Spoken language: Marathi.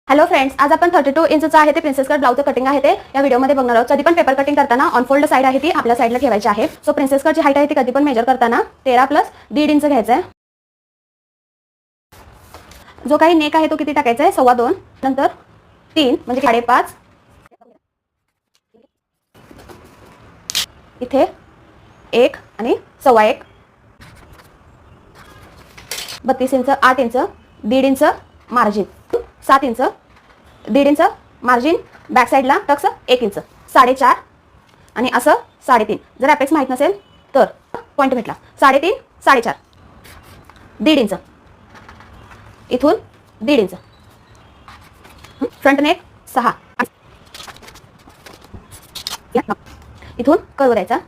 हॅलो फ्रेंड्स, आज आपण 32 इंचचा आहे ते प्रिन्सेस कट ब्लाउजचं कटिंग आहे ते या व्हिडिओमध्ये बघणार आहोत. कधी पण पेपर कटिंग करताना ऑनफोल्ड साइड आहे ती आपल्या साइडला ठेवायची आहे. सो प्रिन्सेस कटची हाईट आहे ती कधी पण मेजर करताना 13 + 1.5 इंच घ्यायचं आहे. जो काही नेक आहे तो किती टाकायचा आहे? 2.25. नंतर 3 म्हणजे 5.5. इथे 1 आणि 1.25. 32 inch, 8 inch, 1.5 inch margin, 7 inch, 1.5 inch margin, back साईडला टक्स 1 इंच, 4.5 आणि असं 3.5. जर अपेक्स माहित नसेल तर पॉईंट भेटला 3.5, 4.5, 1.5 इंच, इथून 1.5 इंच, फ्रंट नेक 6, इथून कर्व द्यायचा